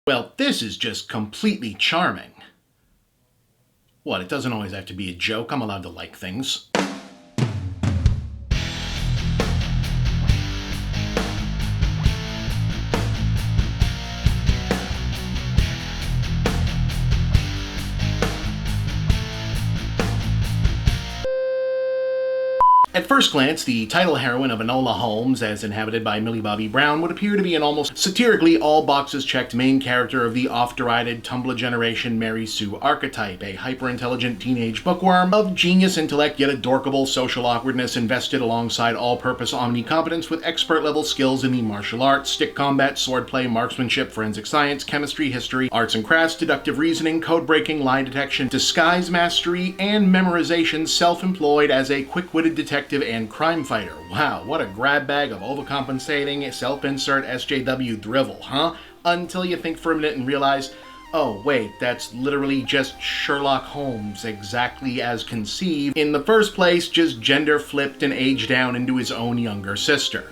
Well, this is just completely charming. What, it doesn't always have to be a joke. I'm allowed to like things. At first glance, the title heroine of Enola Holmes, as inhabited by Millie Bobbie Brown, would appear to be an almost satirically all-boxes-checked main character of the oft-derided Tumblr generation Mary Sue archetype, a hyper-intelligent teenage bookworm of genius intellect yet adorkable social awkwardness invested alongside all-purpose omnicompetence with expert-level skills in the martial arts, stick combat, swordplay, marksmanship, forensic science, chemistry, history, arts and crafts, deductive reasoning, code-breaking, lie detection, disguise mastery, and memorization, self-employed as a quick-witted detective and crime fighter. Wow, what a grab bag of overcompensating, self-insert SJW drivel, huh? Until you think for a minute and realize, oh wait, that's literally just Sherlock Holmes, exactly as conceived. In the first place, just gender flipped and aged down into his own younger sister.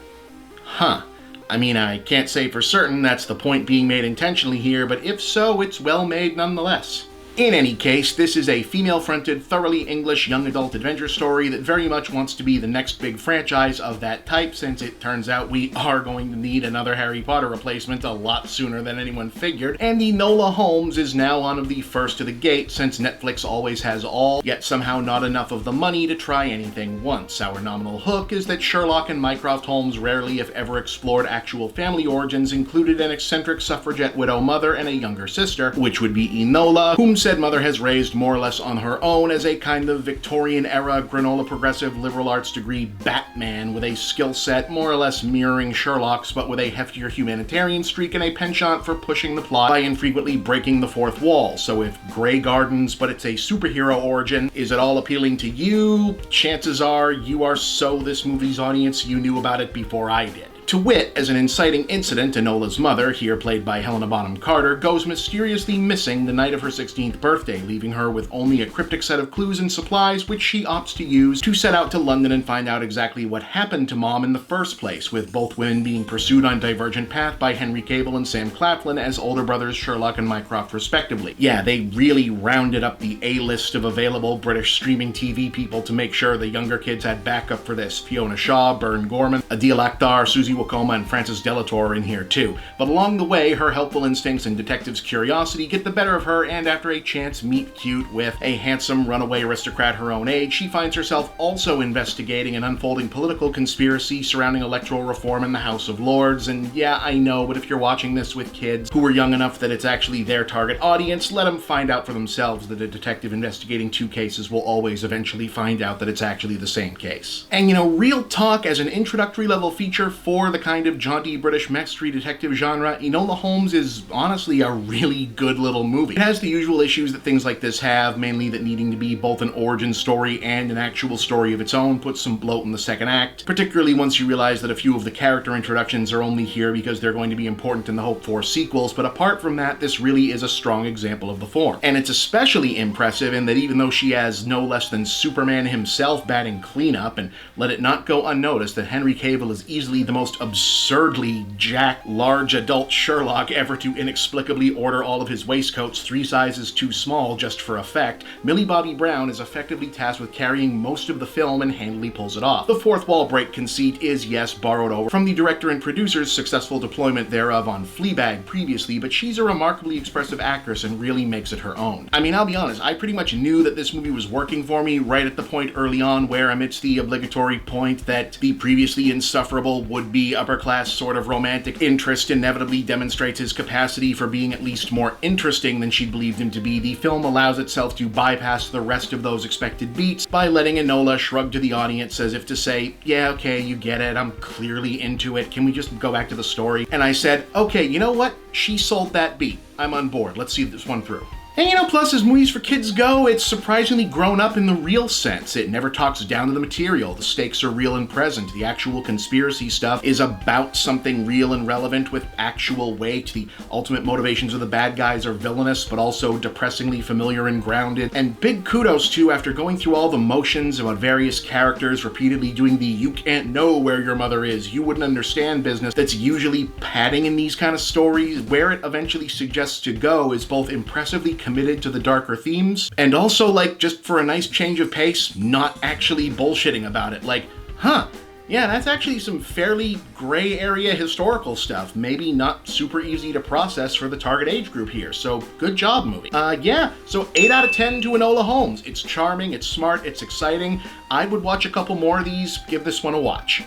Huh. I mean, I can't say for certain that's the point being made intentionally here, but if so, it's well made nonetheless. In any case, this is a female-fronted, thoroughly English young adult adventure story that very much wants to be the next big franchise of that type, since it turns out we are going to need another Harry Potter replacement a lot sooner than anyone figured, and Enola Holmes is now one of the first to the gate, since Netflix always has all, yet somehow not enough of the money to try anything once. Our nominal hook is that Sherlock and Mycroft Holmes rarely, if ever, explored actual family origins, included an eccentric suffragette widow mother and a younger sister, which would be Enola, whom said mother has raised more or less on her own as a kind of Victorian-era granola progressive liberal arts degree Batman with a skill set more or less mirroring Sherlock's but with a heftier humanitarian streak and a penchant for pushing the plot by infrequently breaking the fourth wall. So if Grey Gardens but it's a superhero origin is at all appealing to you, chances are you are so this movie's audience you knew about it before I did. To wit, as an inciting incident, Enola's mother, here played by Helena Bonham Carter, goes mysteriously missing the night of her 16th birthday, leaving her with only a cryptic set of clues and supplies which she opts to use to set out to London and find out exactly what happened to Mom in the first place, with both women being pursued on divergent path by Henry Cavill and Sam Claflin as older brothers Sherlock and Mycroft respectively. Yeah, they really rounded up the A-list of available British streaming TV people to make sure the younger kids had backup for this. Fiona Shaw, Bern Gorman, Adil Akhtar, Susie Wokoma, and Frances Delator are in here too. But along the way, her helpful instincts and detective's curiosity get the better of her, and after a chance meet-cute with a handsome runaway aristocrat her own age, she finds herself also investigating an unfolding political conspiracy surrounding electoral reform in the House of Lords. And yeah, I know, but if you're watching this with kids who are young enough that it's actually their target audience, let them find out for themselves that a detective investigating two cases will always eventually find out that it's actually the same case. And you know, real talk, as an introductory level feature for the kind of jaunty British mystery detective genre, Enola Holmes is honestly a really good little movie. It has the usual issues that things like this have, mainly that needing to be both an origin story and an actual story of its own puts some bloat in the second act, particularly once you realize that a few of the character introductions are only here because they're going to be important in the hoped-for sequels, but apart from that, this really is a strong example of the form. And it's especially impressive in that even though she has no less than Superman himself batting cleanup, and let it not go unnoticed that Henry Cavill is easily the most absurdly jacked, large adult Sherlock ever to inexplicably order all of his waistcoats 3 sizes too small just for effect, Millie Bobbie Brown is effectively tasked with carrying most of the film and handily pulls it off. The fourth wall break conceit is, yes, borrowed over from the director and producer's successful deployment thereof on Fleabag previously, but she's a remarkably expressive actress and really makes it her own. I mean, I'll be honest, I pretty much knew that this movie was working for me right at the point early on where, amidst the obligatory point that the previously insufferable would-be upper-class sort of romantic interest inevitably demonstrates his capacity for being at least more interesting than she believed him to be, the film allows itself to bypass the rest of those expected beats by letting Enola shrug to the audience as if to say, yeah, okay, you get it, I'm clearly into it, can we just go back to the story? And I said, okay, you know what? She sold that beat. I'm on board. Let's see this one through. And you know, plus as movies for kids go, it's surprisingly grown up in the real sense. It never talks down to the material. The stakes are real and present. The actual conspiracy stuff is about something real and relevant with actual weight. The ultimate motivations of the bad guys are villainous, but also depressingly familiar and grounded. And big kudos to, after going through all the motions about various characters repeatedly doing the "you can't know where your mother is, you wouldn't understand" business that's usually padding in these kind of stories, where it eventually suggests to go is both impressively committed to the darker themes, and also, like, just for a nice change of pace, not actually bullshitting about it. Like, huh, yeah, that's actually some fairly gray area historical stuff. Maybe not super easy to process for the target age group here. So good job, movie. Yeah, so 8 out of 10 to Enola Holmes. It's charming, it's smart, it's exciting. I would watch a couple more of these. Give this one a watch.